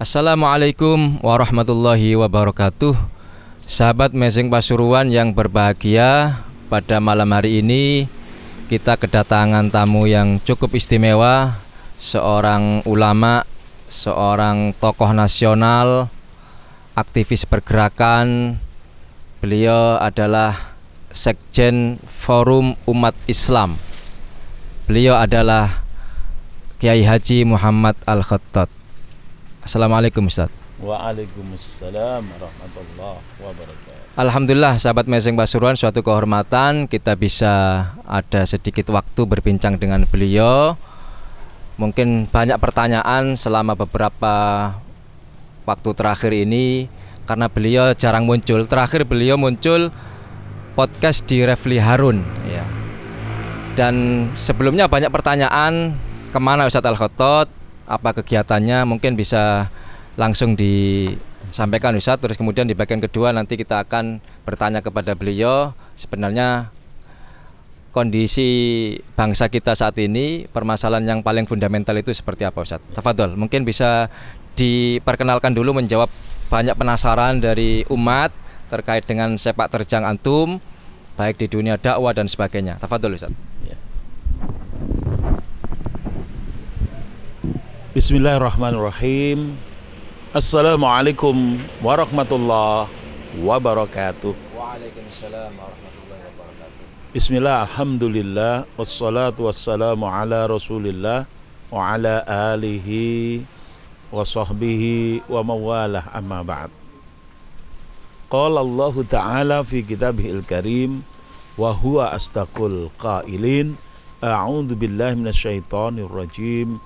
Assalamualaikum warahmatullahi wabarakatuh. Sahabat Mezeng Pasuruan yang berbahagia, pada malam hari ini kita kedatangan tamu yang cukup istimewa, seorang ulama, seorang tokoh nasional, aktivis pergerakan. Beliau adalah Sekjen Forum Umat Islam. Beliau adalah Kiai Haji Muhammad Al-Khattat. Assalamualaikum Ustaz. Waalaikumsalam warahmatullahi wabarakatuh. Alhamdulillah sahabat Mezeng Pasuruan, suatu kehormatan kita bisa ada sedikit waktu berbincang dengan beliau. Mungkin banyak pertanyaan selama beberapa waktu terakhir ini karena beliau jarang muncul. Terakhir beliau muncul podcast di Refli Harun ya. Dan sebelumnya banyak pertanyaan, kemana Ustadz Al-Khattat, apa kegiatannya, mungkin bisa langsung disampaikan Ustadz. Terus kemudian di bagian kedua nanti kita akan bertanya kepada beliau sebenarnya kondisi bangsa kita saat ini, permasalahan yang paling fundamental itu seperti apa Ustadz? Tafadhol, mungkin bisa diperkenalkan dulu, menjawab banyak penasaran dari umat terkait dengan sepak terjang antum baik di dunia dakwah dan sebagainya. Tafadhol Ustadz. Bismillahirrahmanirrahim. Assalamualaikum warahmatullahi wabarakatuh. Waalaikumsalam warahmatullahi wabarakatuh. Bismillah, alhamdulillah, wassalatu wassalamu ala rasulillah wa ala alihi wa sahbihi wa mawalah, amma ba'd. Qala Allah Ta'ala fi kitabihil karim wa huwa astaqul qailin, a'udzu billahi minasyaitonir rajim.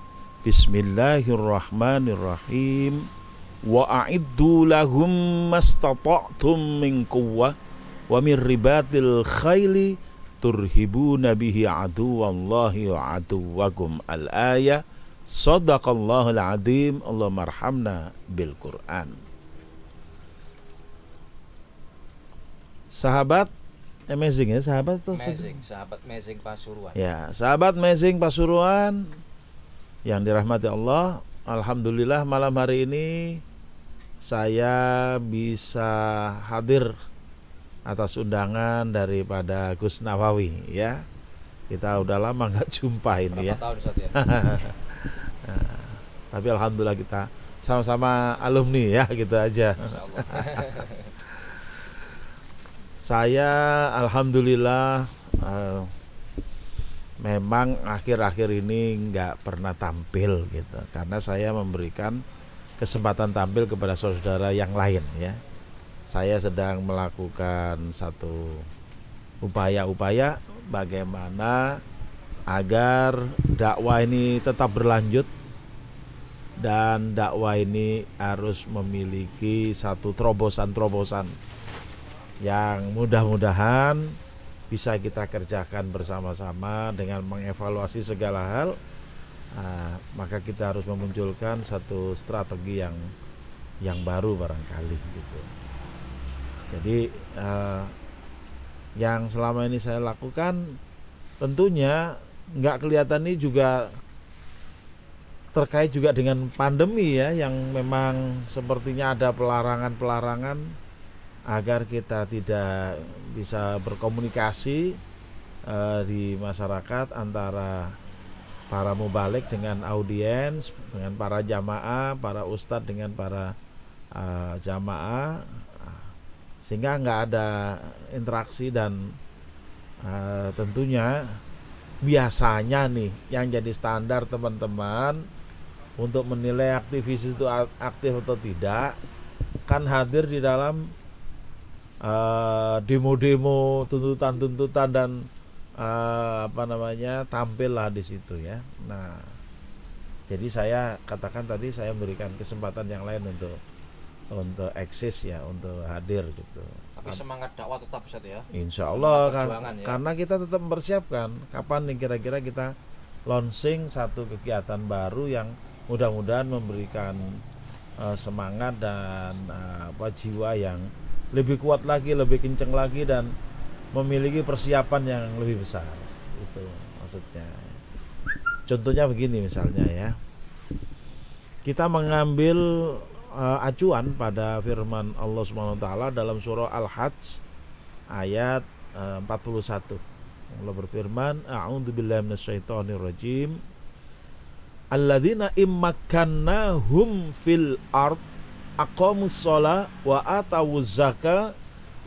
Bismillahirrahmanirrahim. Wa a'iddu lahum mastata'tum min quwwah wa min ribatil khaili turhibuna bihi aduwallahi wa aduwakum. Al-ayah. Sadaqallahul azim. Allahumma arhamna bil Qur'an. Sahabat Mezeng ya, sahabat Mezeng Pasuruan. Ya, sahabat Mezeng Pasuruan yang dirahmati Allah, alhamdulillah malam hari ini saya bisa hadir atas undangan daripada Gus Nawawi ya. Kita udah lama nggak jumpa ini. Berapa tahun Ustaz ya? Nah, tapi alhamdulillah kita sama-sama alumni ya, gitu aja. Saya alhamdulillah memang akhir-akhir ini nggak pernah tampil gitu, karena saya memberikan kesempatan tampil kepada saudara yang lain ya. Saya sedang melakukan satu upaya-upaya bagaimana agar dakwah ini tetap berlanjut, dan dakwah ini harus memiliki satu terobosan-terobosan yang mudah-mudahan bisa kita kerjakan bersama-sama dengan mengevaluasi segala hal. Maka kita harus memunculkan satu strategi yang baru barangkali gitu. Jadi yang selama ini saya lakukan tentunya nggak kelihatan, ini juga terkait juga dengan pandemi ya, yang memang sepertinya ada pelarangan-pelarangan agar kita tidak bisa berkomunikasi di masyarakat antara para mubalik dengan audiens, dengan para jamaah, para ustadz dengan para jamaah, sehingga nggak ada interaksi. Dan tentunya biasanya nih yang jadi standar teman-teman untuk menilai aktivis itu aktif atau tidak kan hadir di dalam demo-demo, tuntutan-tuntutan, dan tampil lah di situ ya. Nah, jadi saya katakan tadi, saya memberikan kesempatan yang lain untuk eksis ya, untuk hadir gitu. Tapi semangat dakwah tetap Ustaz ya. Insya Allah ya. Karena kita tetap mempersiapkan kapan nih kira-kira kita launching satu kegiatan baru yang mudah-mudahan memberikan semangat dan jiwa yang lebih kuat lagi, lebih kenceng lagi, dan memiliki persiapan yang lebih besar. Itu maksudnya. Contohnya begini misalnya ya, kita mengambil acuan pada firman Allah Subhanahu wa taala dalam surah Al-Hajj ayat 41. Allah berfirman, a'udzubillahi minasyaitonirrajim. Alladzina immakannahum fil ard aqamus shalah wa atawuz zakah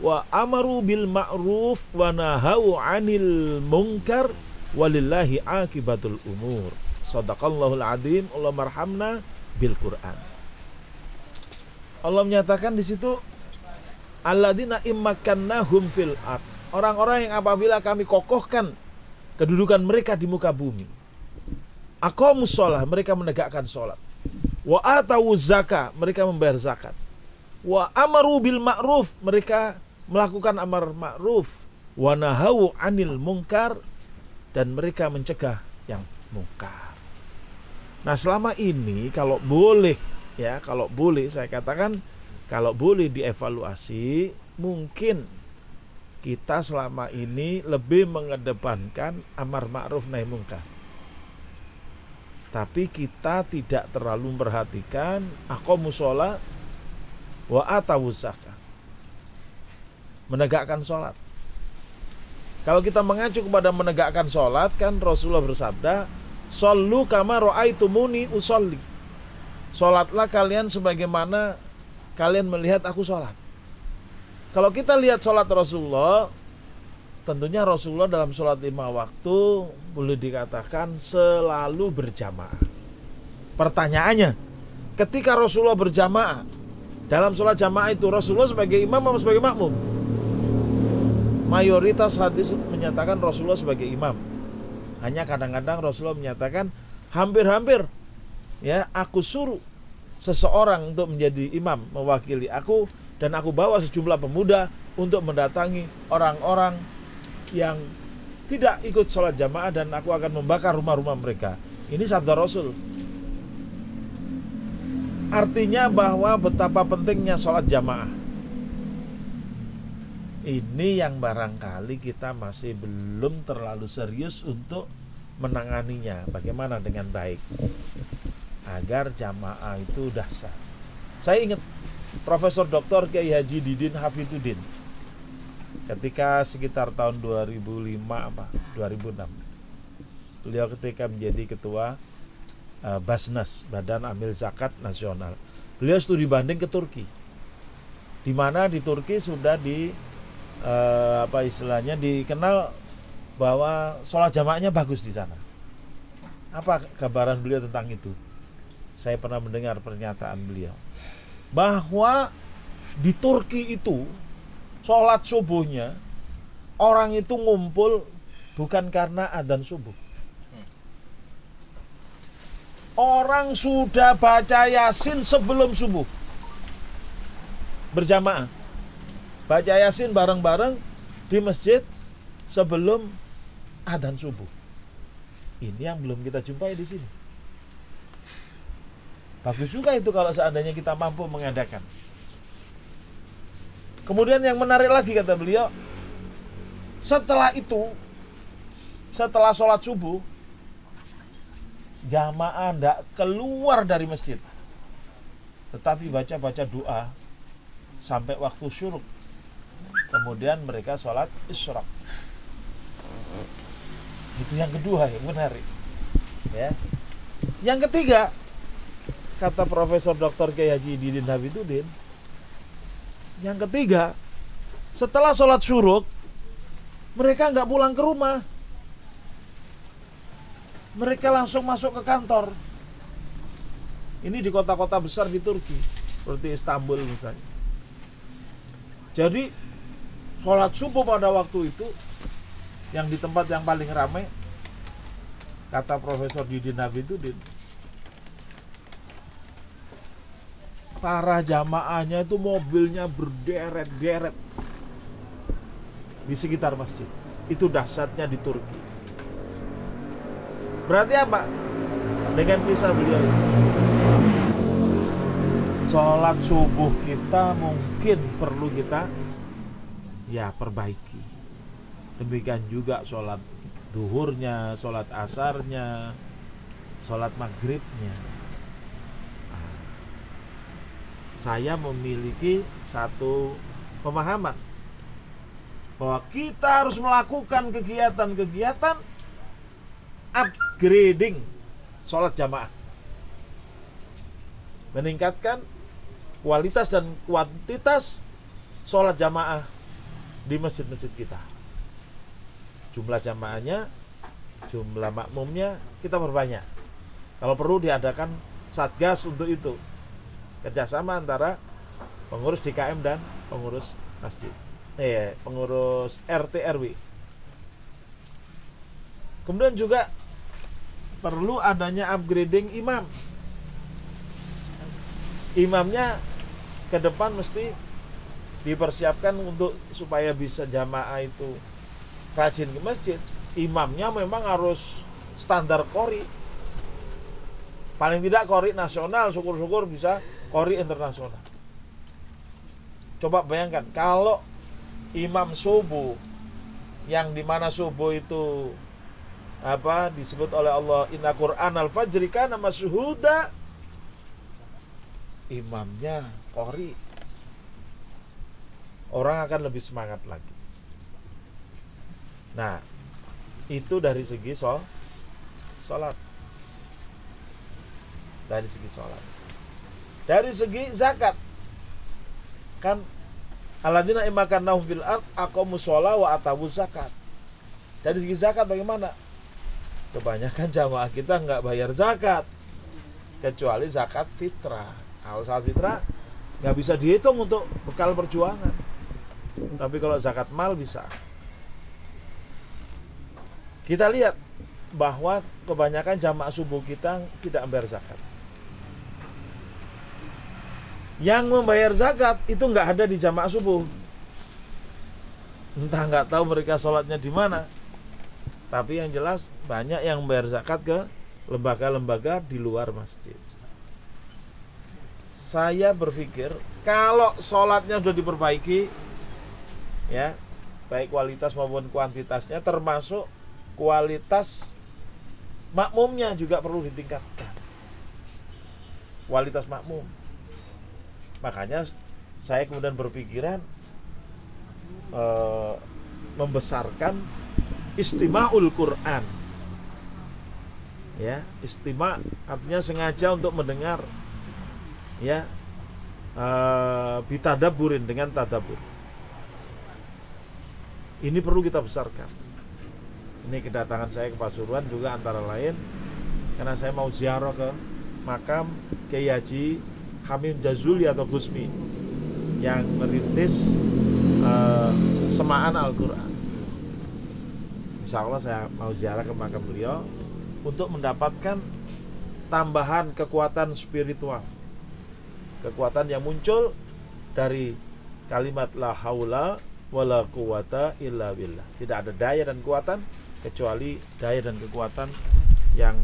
wa amaru bil ma'ruf wa nahau 'anil munkar walillahi akibatul umur. Shadaqallahul adzim. Allah marhamna bil Quran. Allah menyatakan di situ alladzina immakannahum fil ard, orang-orang yang apabila kami kokohkan kedudukan mereka di muka bumi. Aqamus shalah, mereka menegakkan salat. Wa atawuz zakah, mereka membayar zakat. Wa amaru bil ma'ruf, mereka melakukan amar ma'ruf. Wa nahau 'anil munkar, dan mereka mencegah yang mungkar. Nah, selama ini kalau boleh saya katakan, kalau boleh dievaluasi, mungkin kita selama ini lebih mengedepankan amar ma'ruf nahi munkar. Tapi kita tidak terlalu memperhatikan aqamus shalah wa atawuz zakah, menegakkan sholat. Kalau kita mengacu kepada menegakkan sholat, kan Rasulullah bersabda, "Shollu kama ra'aitumuni usolli." Sholatlah kalian sebagaimana kalian melihat aku sholat. Kalau kita lihat sholat Rasulullah, tentunya Rasulullah dalam sholat 5 waktu boleh dikatakan selalu berjamaah. Pertanyaannya, ketika Rasulullah berjamaah, dalam sholat jamaah itu Rasulullah sebagai imam atau sebagai makmum? Mayoritas hadis menyatakan Rasulullah sebagai imam. Hanya kadang-kadang Rasulullah menyatakan hampir-hampir aku suruh seseorang untuk menjadi imam mewakili aku, dan aku bawa sejumlah pemuda untuk mendatangi orang-orang yang tidak ikut sholat jamaah, dan aku akan membakar rumah-rumah mereka. Ini sabda Rasul. Artinya bahwa betapa pentingnya sholat jamaah. Ini yang barangkali kita masih belum terlalu serius untuk menanganinya. Bagaimana dengan baik agar jamaah itu dahsyat. Saya ingat Profesor Dr. Kiai Haji Didin Hafidzuddin ketika sekitar tahun 2006, beliau ketika menjadi ketua Basnas, Badan Amil Zakat Nasional, beliau studi banding ke Turki, di mana di Turki sudah dikenal bahwa sholat jamaahnya bagus di sana. Apa gambaran beliau tentang itu? Saya pernah mendengar pernyataan beliau bahwa di Turki itu sholat subuhnya orang itu ngumpul bukan karena adzan subuh. Orang sudah baca Yasin sebelum subuh, berjamaah baca Yasin bareng-bareng di masjid sebelum adzan subuh. Ini yang belum kita jumpai di sini. Bagus juga itu kalau seandainya kita mampu mengadakan. Kemudian yang menarik lagi kata beliau, setelah itu, setelah sholat subuh, jamaah tidak keluar dari masjid, tetapi baca-baca doa sampai waktu syuruk. Kemudian mereka sholat isyraq. Itu yang kedua yang menarik. Ya. Yang ketiga, kata Profesor Dr. Kiai Haji Didin Hafidzuddin, yang ketiga, setelah sholat syuruk, mereka nggak pulang ke rumah. Mereka langsung masuk ke kantor. Ini di kota-kota besar di Turki, seperti Istanbul misalnya. Jadi, sholat subuh pada waktu itu, yang di tempat yang paling ramai, kata Profesor Didin Hafidzuddin, para jamaahnya itu mobilnya berderet-deret di sekitar masjid. Itu dahsyatnya di Turki. Berarti apa? Dengan kisah beliau ini, sholat subuh kita mungkin perlu kita perbaiki. Demikian juga sholat duhurnya, sholat asarnya, sholat maghribnya. saya memiliki satu pemahaman bahwa kita harus melakukan kegiatan-kegiatan upgrading sholat jamaah, meningkatkan kualitas dan kuantitas sholat jamaah di masjid-masjid kita. Jumlah jamaahnya, jumlah makmumnya kita perbanyak. Kalau perlu diadakan satgas untuk itu, kerjasama antara pengurus DKM dan pengurus masjid, pengurus RT RW. Kemudian juga perlu adanya upgrading imam. Imamnya ke depan mesti dipersiapkan untuk supaya bisa jamaah itu rajin ke masjid. Imamnya memang harus standar qori, paling tidak qori nasional, syukur-syukur bisa qori internasional. Coba bayangkan kalau imam subuh, yang dimana subuh itu disebut oleh Allah inna Qur'an al-fajri kana masyhuda, imamnya qori, orang akan lebih semangat lagi. Nah, itu dari segi sholat. Dari segi sholat. Dari segi zakat, kan alladzina imakannahum fil ard aqamus shalah wa atawuz zakat. Dari segi zakat bagaimana? Kebanyakan jamaah kita nggak bayar zakat, kecuali zakat fitrah. Kalau zakat fitrah nggak bisa dihitung untuk bekal perjuangan, tapi kalau zakat mal bisa. Kita lihat bahwa kebanyakan jamaah subuh kita tidak membayar zakat. Yang membayar zakat itu nggak ada di jamaah subuh. Entah nggak tahu mereka sholatnya di mana. Tapi yang jelas banyak yang membayar zakat ke lembaga-lembaga di luar masjid. Saya berpikir kalau sholatnya sudah diperbaiki, ya, baik kualitas maupun kuantitasnya, termasuk kualitas makmumnya juga perlu ditingkatkan. Kualitas makmum. Makanya saya kemudian berpikiran membesarkan istima'ul Quran. Ya, istima' artinya sengaja untuk mendengar, ya, bitadaburin, dengan tadabur. Ini perlu kita besarkan. Ini kedatangan saya ke Pasuruan juga antara lain karena saya mau ziarah ke makam Kyai Haji Hamim Jazuli atau Gusmi yang merintis semaan Al-Quran. Insya Allah saya mau ziarah ke makam beliau untuk mendapatkan tambahan kekuatan spiritual, kekuatan yang muncul dari kalimat la haula wala quwata illa billah. Tidak ada daya dan kekuatan kecuali daya dan kekuatan yang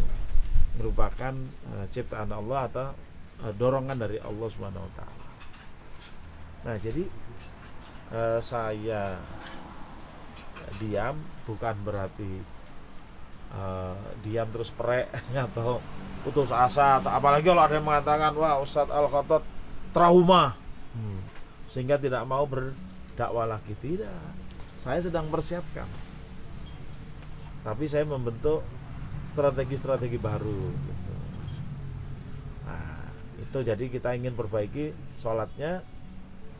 merupakan ciptaan Allah atau dorongan dari Allah Subhanahu wa taala. Nah, jadi saya diam bukan berarti diam terus perek atau putus asa, atau apalagi kalau ada yang mengatakan wah Ustadz Al-Khattab trauma sehingga tidak mau berdakwah lagi. Tidak, saya sedang persiapkan, tapi saya membentuk strategi-strategi baru gitu. Nah, itu jadi kita ingin perbaiki sholatnya,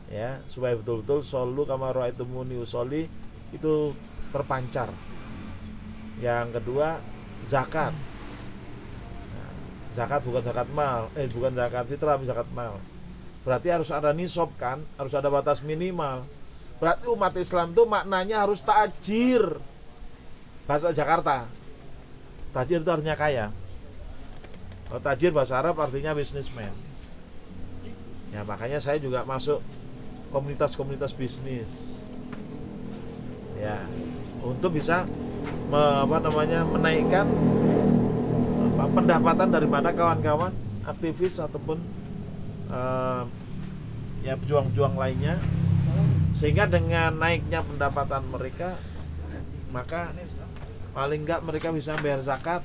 ya, supaya betul-betul shollu kama ra'aitumuni usolli itu terpancar. Yang kedua, zakat. Nah, zakat bukan zakat mal, bukan zakat fitrah, zakat mal. Berarti harus ada nisab kan, harus ada batas minimal. Berarti umat Islam itu maknanya harus tajir. Bahasa Jakarta, tajir itu artinya kaya. Kalau tajir bahasa Arab artinya businessman. Ya, makanya saya juga masuk komunitas-komunitas bisnis, ya, untuk bisa menaikkan pendapatan daripada kawan-kawan aktivis ataupun ya pejuang-pejuang lainnya, sehingga dengan naiknya pendapatan mereka, maka paling enggak mereka bisa bayar zakat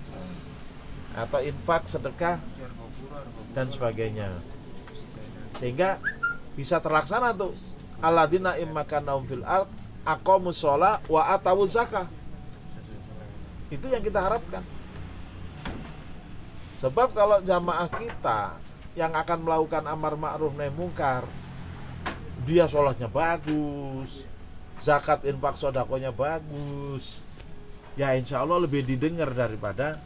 atau infak, sedekah dan sebagainya. sehingga bisa terlaksana tuh alladzina immakanahum fil ard aqamus shalah wa atawuz zakah. Itu yang kita harapkan. Sebab kalau jamaah kita yang akan melakukan amar ma'ruf nahi mungkar, dia sholatnya bagus, zakat infak sodakonya bagus, ya insya Allah lebih didengar daripada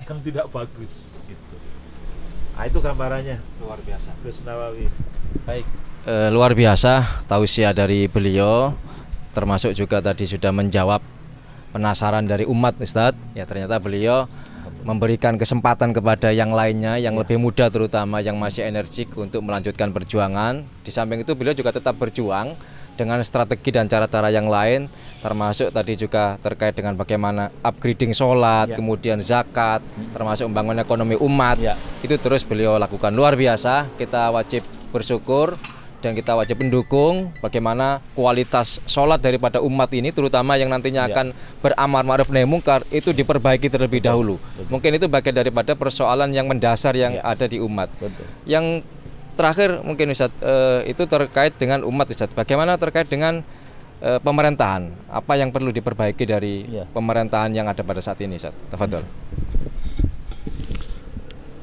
yang tidak bagus gitu. Nah, itu gambarannya. Luar biasa. Gus Nawawi. Baik, luar biasa tausiah dari beliau, termasuk juga tadi sudah menjawab penasaran dari umat, Ustadz. Ya, ternyata beliau memberikan kesempatan kepada yang lainnya, yang lebih muda terutama, yang masih energik untuk melanjutkan perjuangan. Di samping itu beliau juga tetap berjuang dengan strategi dan cara-cara yang lain, termasuk tadi juga terkait dengan bagaimana upgrading sholat, kemudian zakat, termasuk membangun ekonomi umat. Itu terus beliau lakukan. Luar biasa, kita wajib bersyukur dan kita wajib mendukung bagaimana kualitas sholat daripada umat ini, terutama yang nantinya akan beramar ma'ruf nahi mungkar, itu diperbaiki terlebih dahulu. Mungkin itu bagian daripada persoalan yang mendasar yang ada di umat. Yang terakhir mungkin Ustadz, itu terkait dengan umat Ustadz. Bagaimana terkait dengan pemerintahan? Apa yang perlu diperbaiki dari pemerintahan yang ada pada saat ini Ustadz? Tafadhol.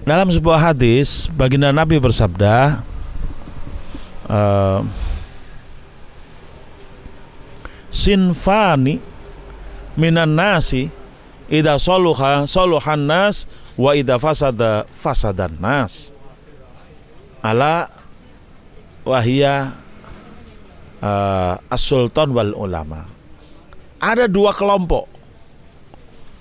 Dalam sebuah hadis, baginda Nabi bersabda, sinfani minan nasi idza saluha saluhan nas wa idza fasada fasadan nas. Ala wahia as-sultan wal ulama. Ada dua kelompok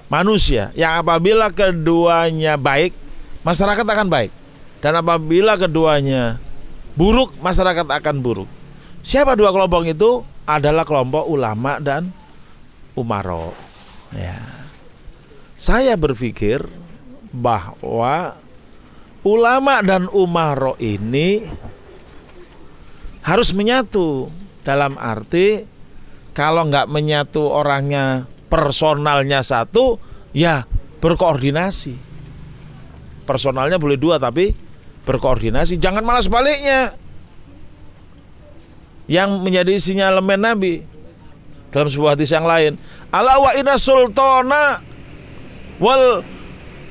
manusia yang apabila keduanya baik, masyarakat akan baik, dan apabila keduanya buruk, masyarakat akan buruk. Siapa dua kelompok itu? Adalah kelompok ulama dan umaro. Ya. Saya berpikir bahwa ulama dan umaro ini harus menyatu. Dalam arti kalau nggak menyatu orangnya, personalnya satu, ya berkoordinasi. Personalnya boleh dua tapi berkoordinasi. Jangan malah sebaliknya, yang menjadi sinyalemen Nabi dalam sebuah hadis yang lain, ala wa inna sultana wal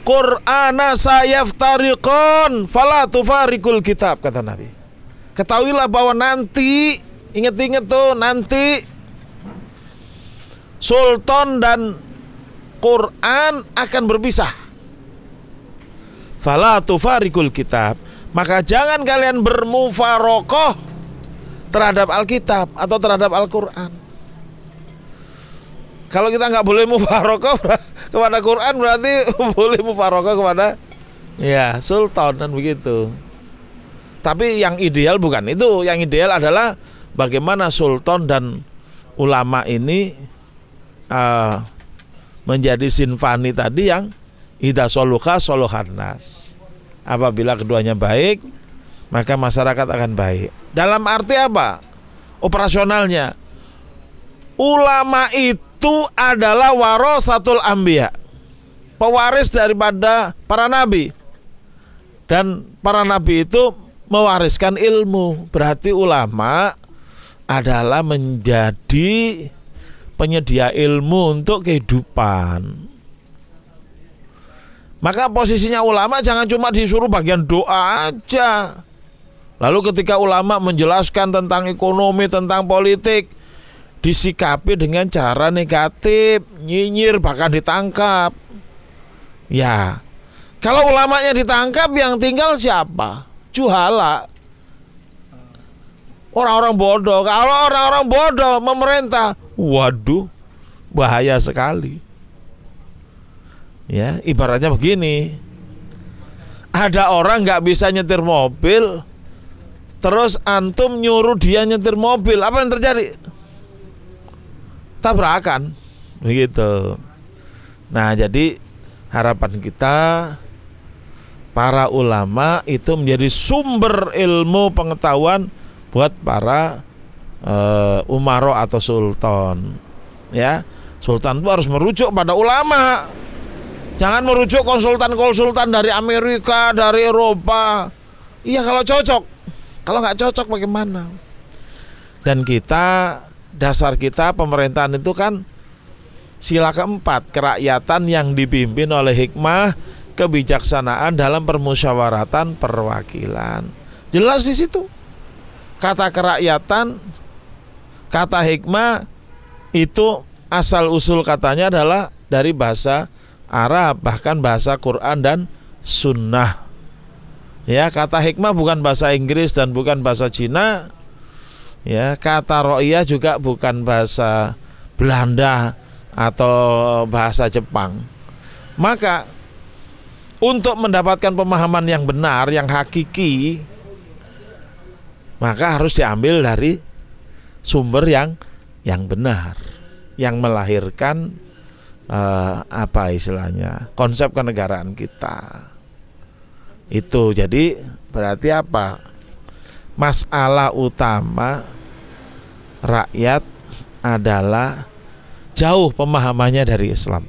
Qur'ana sayaftariqon fala tufarikul kitab, kata Nabi. Ketahuilah bahwa nanti, ingat-ingat tuh, nanti sultan dan Quran akan berpisah. Fala tufarikul kitab, maka jangan kalian bermufarokoh terhadap Alkitab atau terhadap Al-Quran. Kalau kita nggak boleh mufarokoh kepada Quran, berarti boleh mufarokoh kepada sultan dan begitu. Tapi yang ideal bukan itu. Yang ideal adalah bagaimana sultan dan ulama ini menjadi sinfani tadi yang idza soluha soluhan nas. Apabila keduanya baik, maka masyarakat akan baik. Dalam arti apa? Operasionalnya, ulama itu adalah warasatul anbiya, pewaris daripada para nabi. Dan para nabi itu mewariskan ilmu. Berarti ulama adalah menjadi penyedia ilmu untuk kehidupan. Maka posisinya ulama jangan cuma disuruh bagian doa aja. Lalu ketika ulama menjelaskan tentang ekonomi, tentang politik, disikapi dengan cara negatif, nyinyir, bahkan ditangkap. Ya, kalau ulamanya ditangkap, yang tinggal siapa? Juhala, orang-orang bodoh. Kalau orang-orang bodoh memerintah, waduh, bahaya sekali. Ya, ibaratnya begini, ada orang nggak bisa nyetir mobil, terus antum nyuruh dia nyetir mobil, apa yang terjadi? Tabrakan, begitu. Nah, jadi harapan kita para ulama itu menjadi sumber ilmu pengetahuan buat para umaro atau sultan. Ya, sultan itu harus merujuk pada ulama. Jangan merujuk konsultan-konsultan dari Amerika, dari Eropa. Iya kalau cocok, Kalau nggak cocok bagaimana? Dan kita, dasar kita pemerintahan itu kan sila keempat, kerakyatan yang dipimpin oleh hikmah, kebijaksanaan dalam permusyawaratan perwakilan. Jelas di situ. Kata kerakyatan, kata hikmah itu asal usul katanya adalah dari bahasa Arab, bahkan bahasa Quran dan Sunnah. Ya, kata hikmah bukan bahasa Inggris dan bukan bahasa Cina. Ya, kata ro'iyah juga bukan bahasa Belanda atau bahasa Jepang. Maka untuk mendapatkan pemahaman yang benar, yang hakiki, maka harus diambil dari sumber yang benar, yang melahirkan apa istilahnya, konsep kenegaraan kita. Itu jadi berarti apa? Masalah utama rakyat adalah jauh pemahamannya dari Islam.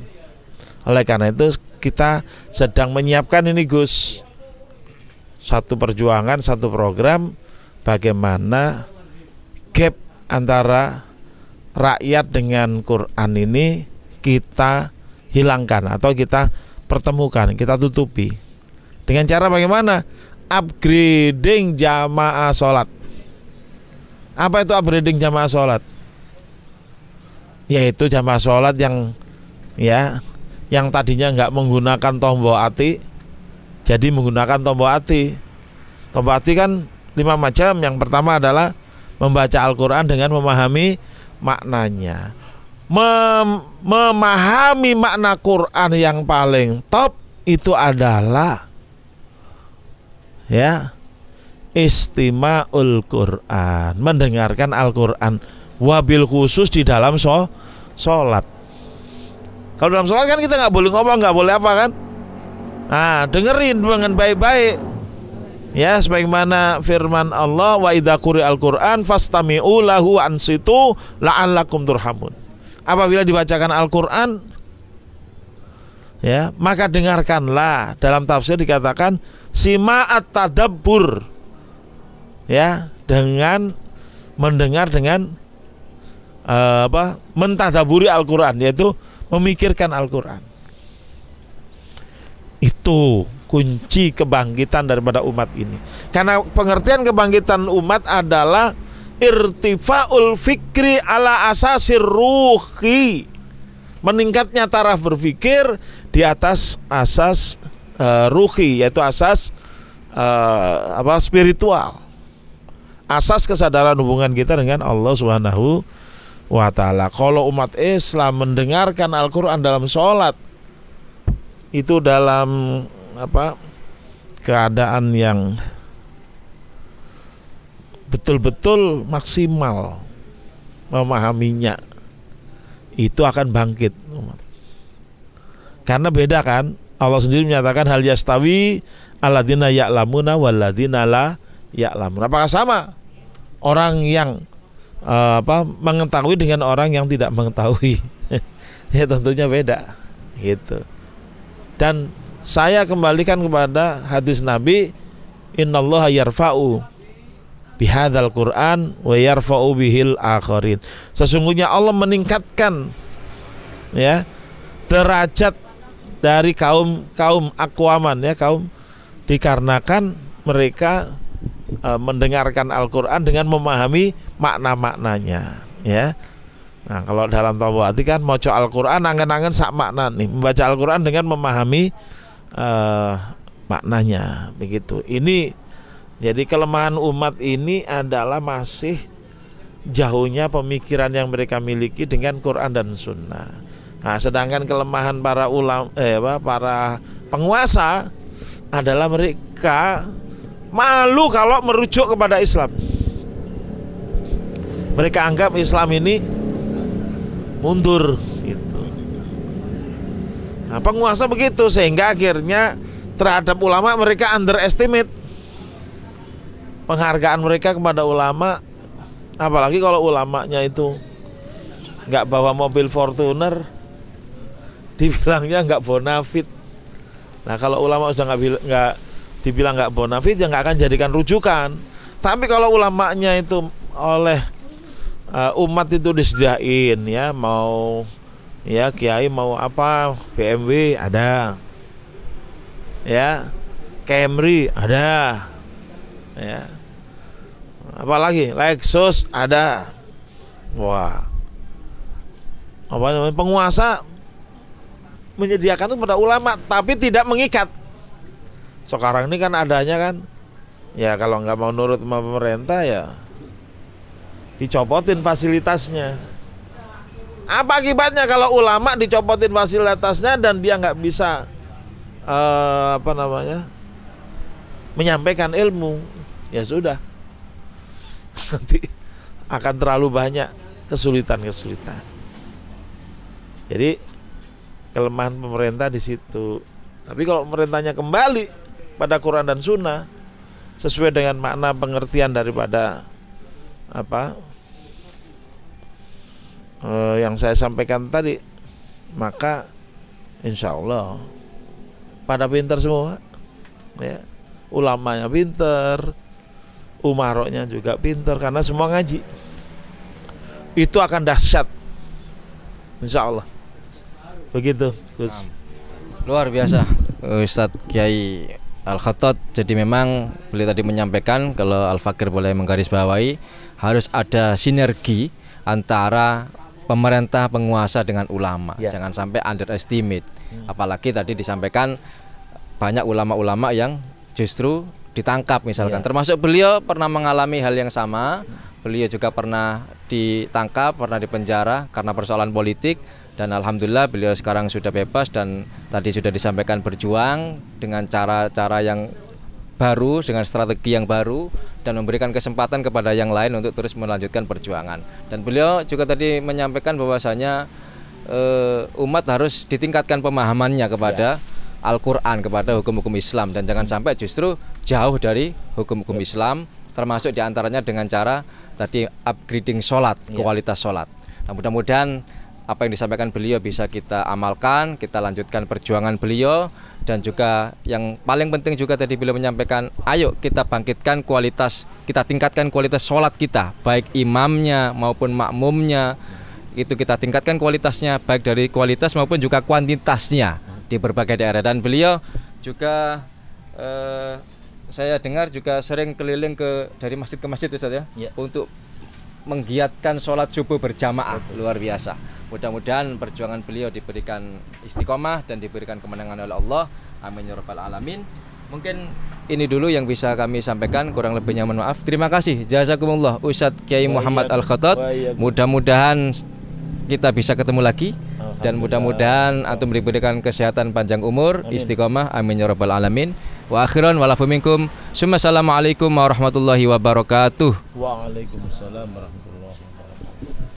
Oleh karena itu kita sedang menyiapkan ini Gus, satu perjuangan, satu program bagaimana gap antara rakyat dengan Quran ini kita hilangkan atau kita pertemukan, kita tutupi. Dengan cara bagaimana? Upgrading jamaah sholat. Apa itu upgrading jamaah sholat? Yaitu jamaah sholat yang tadinya nggak menggunakan tombol ati, jadi menggunakan tombol ati. Tombol ati kan 5 macam. Yang pertama adalah membaca Al-Quran dengan memahami maknanya. Memahami makna Quran yang paling top itu adalah istima'ul Quran, mendengarkan Al-Quran, wabil khusus di dalam sholat. Kalau dalam sholat kan kita nggak boleh ngomong, nggak boleh apa kan? Nah, dengerin dengan baik-baik. Ya, sebagaimana firman Allah, wa idza quri'al Quran fastami'u lahu ansitu la'allakum turhamun. Apabila dibacakan Al-Quran, maka dengarkanlah. Dalam tafsir dikatakan sima'at tadabbur, dengan mendengar dengan mentadaburi Al-Quran, yaitu memikirkan Al-Quran. Itu kunci kebangkitan daripada umat ini. Karena pengertian kebangkitan umat adalah irtifaul fikri ala asasir ruhi, meningkatnya taraf berpikir di atas asas ruhi, yaitu asas spiritual, asas kesadaran hubungan kita dengan Allah Subhanahu wa ta'ala. Kalau umat Islam mendengarkan Al-Quran dalam sholat, itu dalam keadaan yang betul-betul maksimal memahaminya, itu akan bangkit. Karena beda kan, Allah sendiri menyatakan hal yastawi alladzina ya'lamuna walladzina la ya'lamun. Apakah sama orang yang mengetahui dengan orang yang tidak mengetahui? Ya tentunya beda gitu. Dan saya kembalikan kepada hadis Nabi, innallaha yarfa'u bihadzal Qur'an wa yarfa'u bihil akharin. Sesungguhnya Allah meningkatkan derajat dari kaum aqwaman, kaum dikarenakan mereka mendengarkan Al-Quran dengan memahami makna-maknanya. Nah, kalau dalam tawati kan maca Al-Quran angen-angen sak makna nih, membaca Al-Quran dengan memahami maknanya, begitu. Ini jadi kelemahan umat ini adalah masih jauhnya pemikiran yang mereka miliki dengan Quran dan Sunnah. Nah, sedangkan kelemahan para ulama, para penguasa adalah mereka malu kalau merujuk kepada Islam. Mereka anggap Islam ini mundur gitu. Nah, penguasa begitu, sehingga akhirnya terhadap ulama mereka underestimate. Penghargaan mereka kepada ulama, apalagi kalau ulamanya itu nggak bawa mobil Fortuner, dibilangnya nggak bonafit. Nah, kalau ulama sudah nggak dibilang nggak bonafit, ya nggak akan jadikan rujukan. Tapi kalau ulamanya itu oleh umat itu disediain ya, mau ya kiai mau apa, BMW ada, ya Camry ada, ya apalagi Lexus ada. Wah, apa namanya, penguasa menyediakan itu pada ulama tapi tidak mengikat. Sekarang ini kan adanya kan, ya kalau nggak mau nurut sama pemerintah ya dicopotin fasilitasnya. Apa akibatnya kalau ulama dicopotin fasilitasnya dan dia nggak bisa menyampaikan ilmu? Ya sudah, nanti akan terlalu banyak kesulitan. Jadi kelemahan pemerintah di situ. Tapi kalau pemerintahnya kembali pada Quran dan Sunnah sesuai dengan makna pengertian daripada yang saya sampaikan tadi, maka insya Allah pada pinter semua, ya. Ulamanya pinter, umaroknya juga pinter, karena semua ngaji. Itu akan dahsyat, insya Allah. Begitu, Gus. Luar biasa Ustadz Kiai Al-Khatod. Jadi memang beliau tadi menyampaikan, kalau Al-Fakir boleh menggarisbawahi, harus ada sinergi antara pemerintah, penguasa dengan ulama. Jangan sampai underestimate. Apalagi tadi disampaikan banyak ulama-ulama yang justru ditangkap misalkan. Termasuk beliau pernah mengalami hal yang sama. Beliau juga pernah ditangkap, pernah dipenjara karena persoalan politik. Dan alhamdulillah beliau sekarang sudah bebas, dan tadi sudah disampaikan berjuang dengan cara-cara yang baru, dengan strategi yang baru, dan memberikan kesempatan kepada yang lain untuk terus melanjutkan perjuangan. Dan beliau juga tadi menyampaikan bahwasanya umat harus ditingkatkan pemahamannya kepada Al-Quran, kepada hukum-hukum Islam, dan jangan sampai justru jauh dari hukum-hukum Islam, termasuk diantaranya dengan cara tadi upgrading sholat, kualitas sholat. Nah, mudah-mudahan apa yang disampaikan beliau bisa kita amalkan, kita lanjutkan perjuangan beliau. Dan juga yang paling penting juga tadi beliau menyampaikan, ayo kita bangkitkan kualitas, kita tingkatkan kualitas sholat kita, baik imamnya maupun makmumnya, itu kita tingkatkan kualitasnya, baik dari kualitas maupun juga kuantitasnya di berbagai daerah. Dan beliau juga saya dengar juga sering keliling dari masjid ke masjid, Ustaz, ya. Untuk menggiatkan sholat subuh berjamaah. Luar biasa. Mudah-mudahan perjuangan beliau diberikan istiqomah dan diberikan kemenangan oleh Allah. Amin ya rabbal alamin. Mungkin ini dulu yang bisa kami sampaikan, kurang lebihnya mohon maaf. Terima kasih. Jazakumullah Ustadz Kiai Muhammad Al-Khatod. Mudah-mudahan kita bisa ketemu lagi, dan mudah-mudahan antum diberikan kesehatan panjang umur, istiqomah. Amin ya rabbal alamin. Wa akhiran walafu minkum. Assalamualaikum warahmatullahi wabarakatuh. Waalaikumsalam warahmatullahi wabarakatuh.